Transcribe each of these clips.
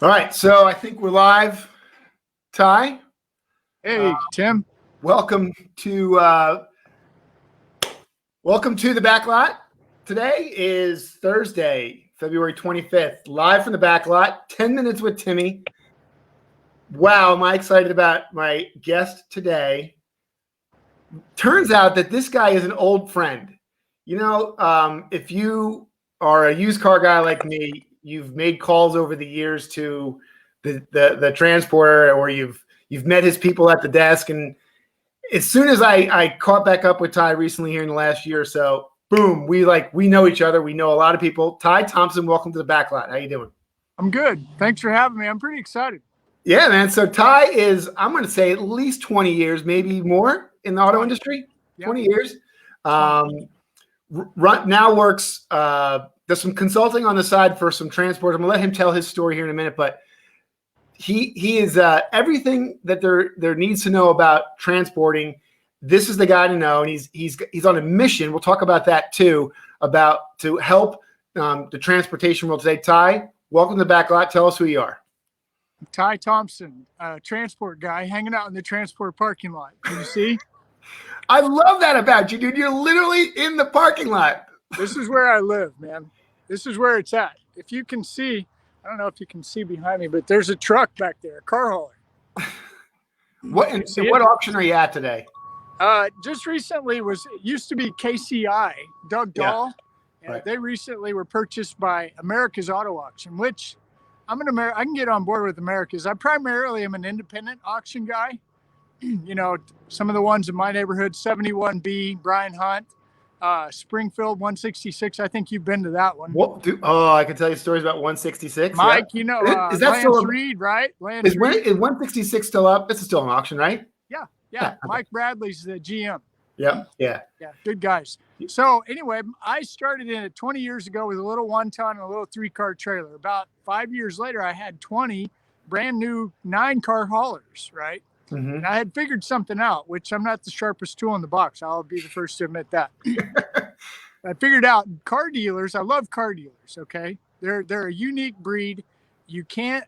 All right, so I think we're live. Ty, Hey, Tim. welcome to the back lot. Today is Thursday, February 25th, live from the back lot. 10 minutes with Timmy. Wow, am I excited about my guest today. Turns out that this guy is an old friend. You know, if you are a used car guy like me, you've made calls over the years to the transporter, or you've met his people at the desk. And as soon as I caught back up with Ty recently here in the last year or so, boom, we know each other. We know a lot of people. Ty Thompson, welcome to the back lot. How you doing? I'm good. Thanks for having me. I'm pretty excited. Yeah, man. So Ty is, I'm going to say, at least 20 years, maybe more in the auto industry. Yep. 20 years. Now works, does some consulting on the side for some transport. I'm going to let him tell his story here in a minute, but he is everything that there needs to know about transporting. This is the guy to know, and he's on a mission. We'll talk about that too, to help the transportation world today. Ty, welcome to the back lot. Tell us who you are. Ty Thompson, transport guy, hanging out in the transport parking lot. Can you see? I love that about you, dude. You're literally in the parking lot. This is where I live, man. This is where it's at. If you can see, I don't know if you can see behind me, but there's a truck back there, a car hauler. What auction are you at today? Just recently it used to be KCI, Doug Dahl. Yeah. Right. They recently were purchased by America's Auto Auction, which I can get on board with America's. I primarily am an independent auction guy. You know, some of the ones in my neighborhood, 71B, Brian Hunt, Springfield 166. I think you've been to that one. I can tell you stories about 166. Mike, yeah. You know, is that Lance Reed, right? Is 166 still up? This is still an auction, right? Yeah. Mike Bradley's the GM. Yeah. Good guys. So anyway, I started in it 20 years ago with a little 1-ton and a little 3-car trailer. About 5 years later, I had 20 brand new 9-car haulers, right? Mm-hmm. And I had figured something out, which I'm not the sharpest tool in the box. I'll be the first to admit that. I figured out car dealers. I love car dealers. Okay. They're a unique breed. You can't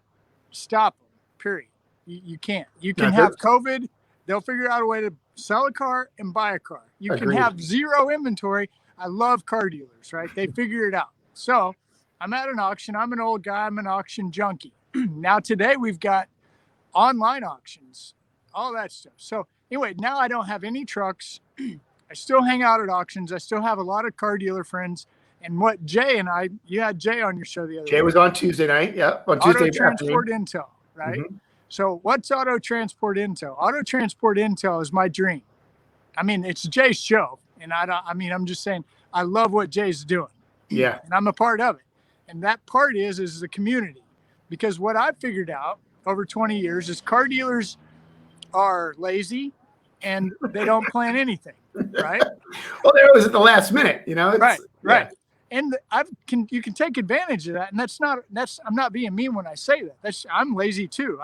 stop them, period. You can't. You can have COVID. They'll figure out a way to sell a car and buy a car. You can have zero inventory. I love car dealers, right? They figure it out. So I'm at an auction. I'm an old guy. I'm an auction junkie. Now today we've got online auctions, all that stuff. So anyway, now I don't have any trucks. I still hang out at auctions. I still have a lot of car dealer friends. And what Jay and you had Jay on your show the other Jay day. Was on Tuesday night. Yeah. On Tuesday Auto Transport Intel, right? Mm-hmm. So what's Auto Transport Intel? Auto Transport Intel is my dream. I mean, it's Jay's show. And I'm just saying, I love what Jay's doing. Yeah. And I'm a part of it. And that part is the community. Because what I've figured out over 20 years is car dealers are lazy and they don't plan anything, right? Well, they're always at the last minute, you know? Right. Yeah. And you can take advantage of that. And I'm not being mean when I say that. I'm lazy too.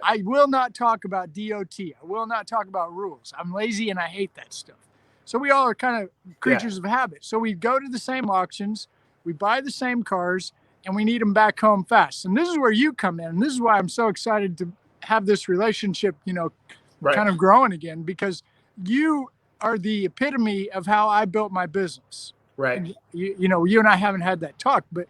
I will not talk about DOT. I will not talk about rules. I'm lazy and I hate that stuff. So we all are kind of creatures of habit. So we go to the same auctions, we buy the same cars, and we need them back home fast. And this is where you come in. And this is why I'm so excited to have this relationship, kind of growing again, because you are the epitome of how I built my business. Right. And you and I haven't had that talk, but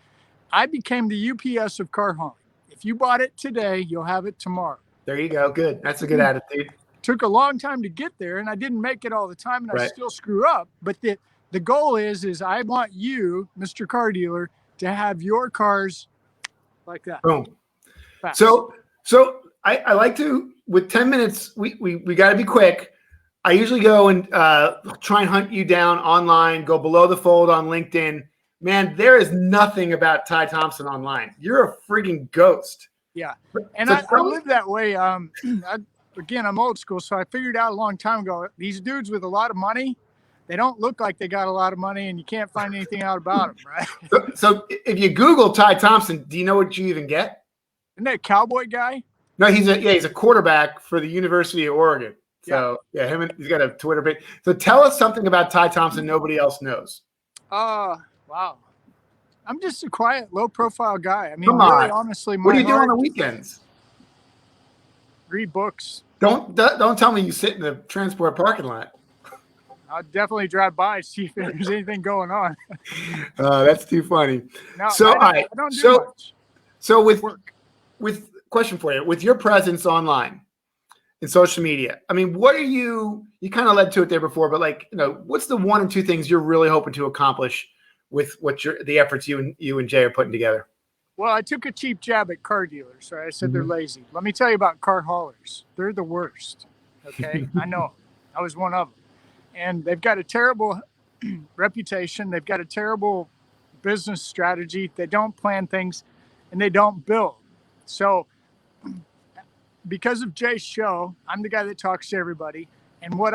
I became the UPS of car hauling. If you bought it today, you'll have it tomorrow. There you go. Good. That's a good attitude. Took a long time to get there, and I didn't make it all the time, and I still screw up. But the goal is I want you, Mr. Car Dealer, to have your cars like that. Boom. Fast. So I like to, with 10 minutes, we got to be quick. I usually go and try and hunt you down online, go below the fold on LinkedIn. Man, there is nothing about Ty Thompson online. You're a freaking ghost. Yeah. And I live that way. Again, I'm old school, so I figured out a long time ago, these dudes with a lot of money, they don't look like they got a lot of money, and you can't find anything out about them, right? So if you Google Ty Thompson, do you know what you even get? Isn't that a cowboy guy? No, he's a quarterback for the University of Oregon. So he's got a Twitter page. So tell us something about Ty Thompson nobody else knows. Wow. I'm just a quiet, low-profile guy. I mean, Come really, on. honestly, What my do you do on heart, the weekends? read books. Don't tell me you sit in the transport parking lot. I'll definitely drive by, see if there's anything going on. That's too funny. No, So, all right. I don't do So, much so work. with question for you, with your presence online in social media, I mean, what are you kind of led to it there before, but like, what's the one or two things you're really hoping to accomplish with the efforts you and Jay are putting together? Well, I took a cheap jab at car dealers. Right? I said they're lazy. Let me tell you about car haulers. They're the worst. Okay, I know. I was one of them, and they've got a terrible reputation. They've got a terrible business strategy. They don't plan things, and they don't build. So, because of Jay's show, I'm the guy that talks to everybody. And what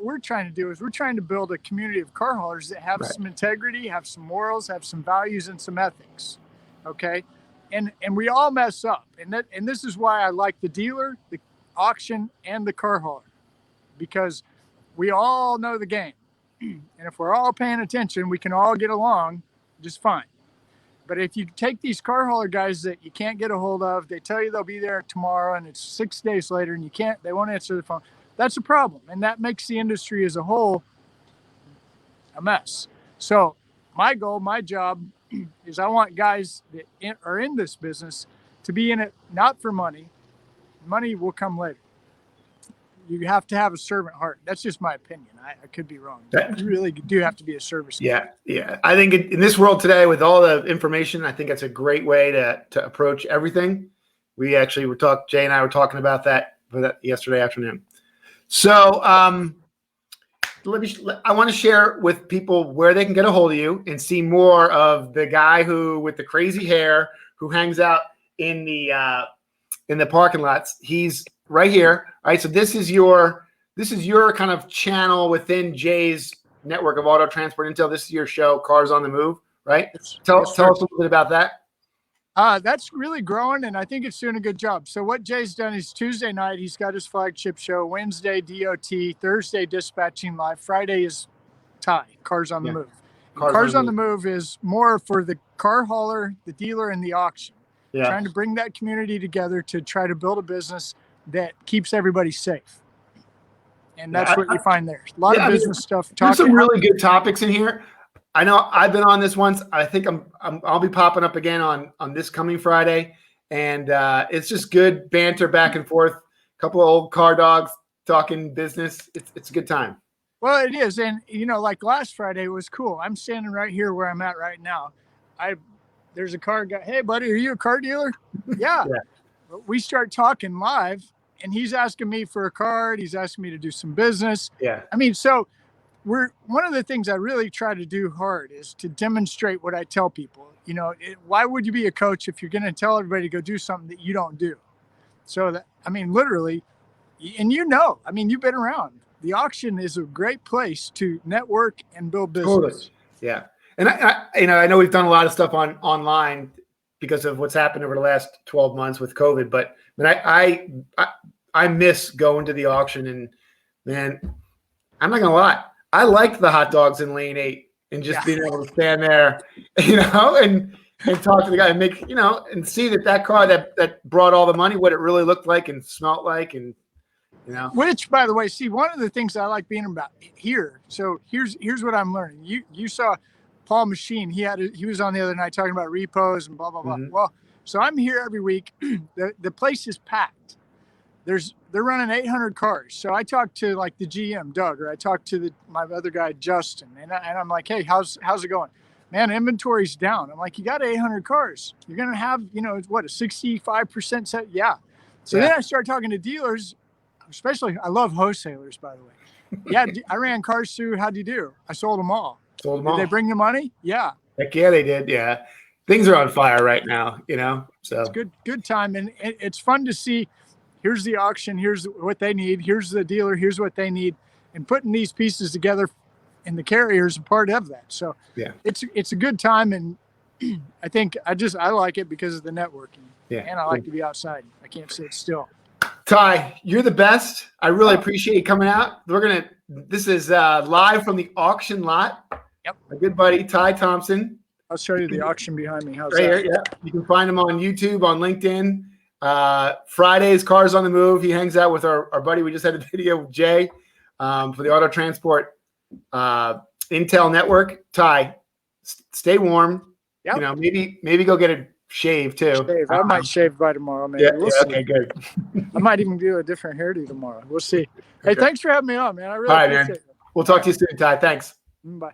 we're trying to do is we're trying to build a community of car haulers that have some integrity, have some morals, have some values, and some ethics. Okay, and we all mess up, and this is why I like the dealer, the auction, and the car hauler, because we all know the game, and if we're all paying attention, we can all get along just fine. But if you take these car hauler guys that you can't get a hold of, they tell you they'll be there tomorrow, and it's 6 days later, and they won't answer the phone. That's a problem, and that makes the industry as a whole a mess. So my goal, my job, is I want guys that are in this business to be in it not for money. Money will come later. You have to have a servant heart. That's just my opinion. I could be wrong. You really do have to be a service guy. Yeah. I think in this world today, with all the information, I think that's a great way to approach everything. Jay and I were talking about that yesterday afternoon. So I want to share with people where they can get a hold of you and see more of the guy with the crazy hair who hangs out in the parking lots. He's right here. All right. So this is your kind of channel within Jay's network of auto transport intel. This is your show, Cars on the Move, right? Tell us a little bit about that. That's really growing, and I think it's doing a good job. So what Jay's done is Tuesday night, he's got his flagship show, Wednesday, DOT, Thursday, Dispatching Live, Friday is Cars on the Move. Cars on the Move is more for the car hauler, the dealer, and the auction. Trying to bring that community together to try to build a business that keeps everybody safe. And that's what you find there. A lot of business stuff. There's some really good topics in here. I know I've been on this once. I think I'll be popping up again on this coming Friday, and it's just good banter back and forth. A couple of old car dogs talking business. It's a good time. Well, it is, and like last Friday was cool. I'm standing right here where I'm at right now. There's a car guy. Hey, buddy, are you a car dealer? Yeah. We start talking live, and he's asking me for a card. He's asking me to do some business. Yeah. I mean, so. One of the things I really try to do hard is to demonstrate what I tell people. Why would you be a coach if you're going to tell everybody to go do something that you don't do? So literally, and you've been around. The auction is a great place to network and build business. Totally. Yeah. And I know we've done a lot of stuff online because of what's happened over the last 12 months with COVID, but I miss going to the auction, and man, I'm not going to lie. I liked the hot dogs in lane 8 and just being able to stand there, and talk to the guy and make, and see that car that brought all the money, what it really looked like and smelt like, and Which, by the way, one of the things I like being about here. So here's what I'm learning. You saw Paul Machine. He was on the other night talking about repos and blah blah blah. Mm-hmm. Well, so I'm here every week. The place is packed. They're running 800 cars. So I talked to like the GM, Doug, or I talked to my other guy, Justin, and I'm like, hey, how's it going? Man, inventory's down. I'm like, you got 800 cars. You're going to have, a 65% set. Yeah. So then I start talking to dealers, especially, I love wholesalers, by the way. Yeah, I ran cars through. How'd you do? I sold them all. Did they bring the money? Yeah. Heck yeah, they did. Yeah. Things are on fire right now, so. It's good time. And it's fun to see. Here's the auction. Here's what they need. Here's the dealer. Here's what they need. And putting these pieces together, and the carrier is a part of that. So it's a good time. And I think I like it because of the networking. Yeah. And I like to be outside. I can't sit still. Ty, you're the best. I really appreciate you coming out. This is live from the auction lot. Yep. My good buddy, Ty Thompson. I'll show you the auction behind me. How's Right that? here, yeah. You can find him on YouTube, on LinkedIn. Fridays, Cars on the Move. He hangs out with our buddy. We just had a video with Jay for the Auto Transport Intel Network. Ty, stay warm. Yep. You know, maybe go get a shave too. I might shave by tomorrow, maybe. Yeah, We'll see. okay, good. I might even do a different hairdo tomorrow. We'll see. Hey, thanks for having me on, man. I really All right, appreciate man. We'll talk to you soon, Ty. Thanks. it. Bye.